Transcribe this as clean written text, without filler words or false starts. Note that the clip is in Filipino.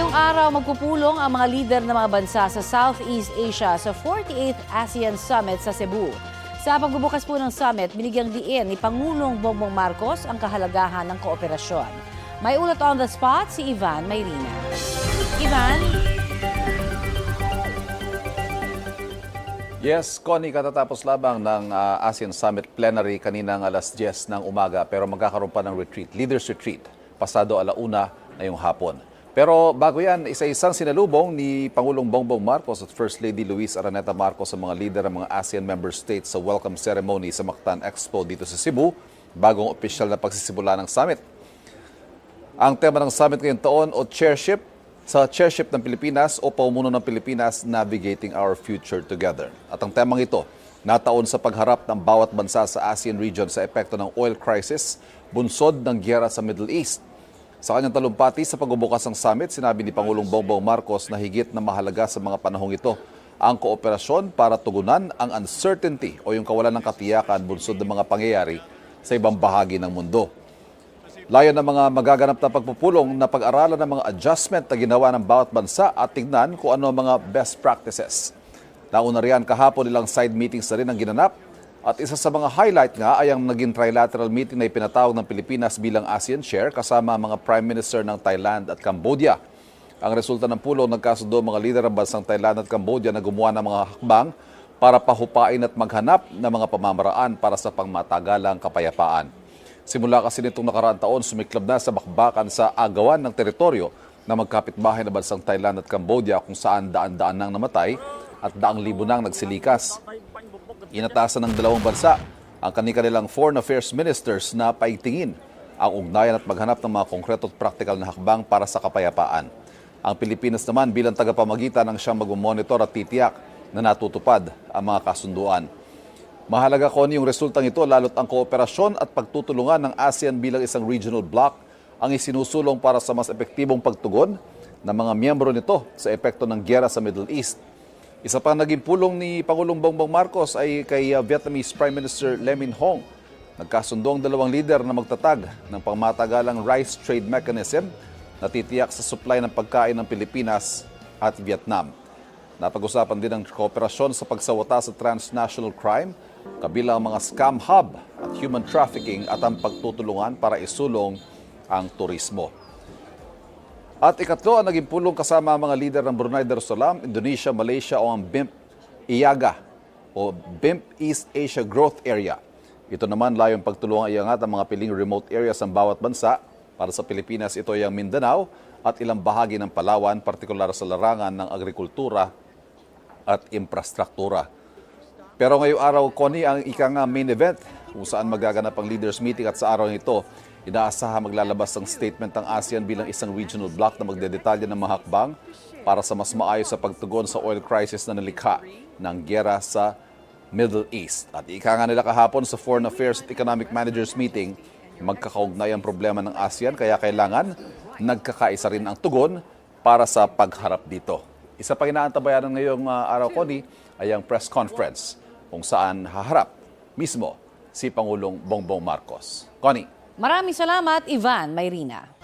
Ngayong araw, magpupulong ang mga lider ng mga bansa sa Southeast Asia sa 48th ASEAN Summit sa Cebu. Sa pagbubukas po ng summit, binigyang diin ni Pangulong Bongbong Marcos ang kahalagahan ng kooperasyon. May ulat on the spot si Ivan Mayrina. Ivan? Yes, Connie, katatapos labang ng ASEAN Summit plenary kaninang alas 10 ng umaga pero magkakaroon pa ng retreat, leaders retreat, pasado alauna ngayong hapon. Pero bago yan, isa-isang sinalubong ni Pangulong Bongbong Marcos at First Lady Luis Araneta Marcos sa mga lider ng mga ASEAN member states sa welcome ceremony sa Mactan Expo dito sa Cebu, bagong opisyal na pagsisimula ng summit. Ang tema ng summit ngayong taon o chairship, sa chairship ng Pilipinas o paumuno ng Pilipinas, Navigating Our Future Together. At ang temang ito, nataon sa pagharap ng bawat bansa sa ASEAN region sa epekto ng oil crisis, bunsod ng giyera sa Middle East. Sa kanyang talumpati sa pagbubukas ng summit, sinabi ni Pangulong Bongbong Marcos na higit na mahalaga sa mga panahong ito ang kooperasyon para tugunan ang uncertainty o yung kawalan ng katiyakan bunsod ng mga pangyayari sa ibang bahagi ng mundo. Layon ng mga magaganap na pagpupulong na pag-aralan ng mga adjustment na ginawa ng bawat bansa at tignan kung ano ang mga best practices. Nauna riyan kahapon nilang side meetings na rin ang ginanap at isa sa mga highlight nga ay ang naging trilateral meeting na ipinatawag ng Pilipinas bilang ASEAN Chair kasama mga Prime Minister ng Thailand at Cambodia. Ang resulta ng pulong, nagkasundo mga lider ng bansang Thailand at Cambodia na gumawa ng mga hakbang para pahupain at maghanap ng mga pamamaraan para sa pangmatagalang kapayapaan. Simula kasi nitong nakaraang taon, sumiklab na sa bakbakan sa agawan ng teritoryo na magkapitbahay na bansang Thailand at Cambodia kung saan daan-daan nang namatay at daang libo nang nagsilikas. Inatasan ng dalawang bansa ang kanilang foreign affairs ministers na paigtingin ang ugnayan at maghanap ng mga konkreto at praktikal na hakbang para sa kapayapaan. Ang Pilipinas naman bilang tagapamagitan ang siyang mag-monitor at titiyak na natutupad ang mga kasunduan. Mahalaga ko yung resultang ito lalo't ang kooperasyon at pagtutulungan ng ASEAN bilang isang regional bloc ang isinusulong para sa mas epektibong pagtugon ng mga miyembro nito sa epekto ng giyera sa Middle East. Isa pang naging pulong ni Pangulong Bongbong Marcos ay kay Vietnamese Prime Minister Lee Min Hong. Nagkasundo ang dalawang lider na magtatag ng pangmatagalang rice trade mechanism na titiyak sa supply ng pagkain ng Pilipinas at Vietnam. Napag-usapan din ang kooperasyon sa pagsawata sa transnational crime, kabilang ang mga scam hub at human trafficking at ang pagtutulungan para isulong ang turismo. At ikatlo, ang naging pulong kasama ang mga lider ng Brunei Darussalam, Indonesia, Malaysia o ang BIMP IAGA o BIMP East Asia Growth Area. Ito naman layong pagtulungan iangat ang mga piling remote areas ng bawat bansa. Para sa Pilipinas, ito ay ang Mindanao at ilang bahagi ng Palawan, partikular sa larangan ng agrikultura at infrastruktura. Pero ngayong araw, Connie, ang ikang main event kung saan magaganap ang leaders meeting at sa araw nito, inaasahan maglalabas ng statement ng ASEAN bilang isang regional bloc na magdedetalye ng mga hakbang para sa mas maayos sa pagtugon sa oil crisis na nalikha ng giyera sa Middle East. At ika nga nila kahapon sa Foreign Affairs at Economic Managers Meeting, magkakaugnay ang problema ng ASEAN kaya kailangan nagkakaisa rin ang tugon para sa pagharap dito. Isa pa inaantabayanan ngayong araw, Connie, ay ang press conference kung saan haharap mismo si Pangulong Bongbong Marcos. Connie. Maraming salamat, Ivan Mayrina.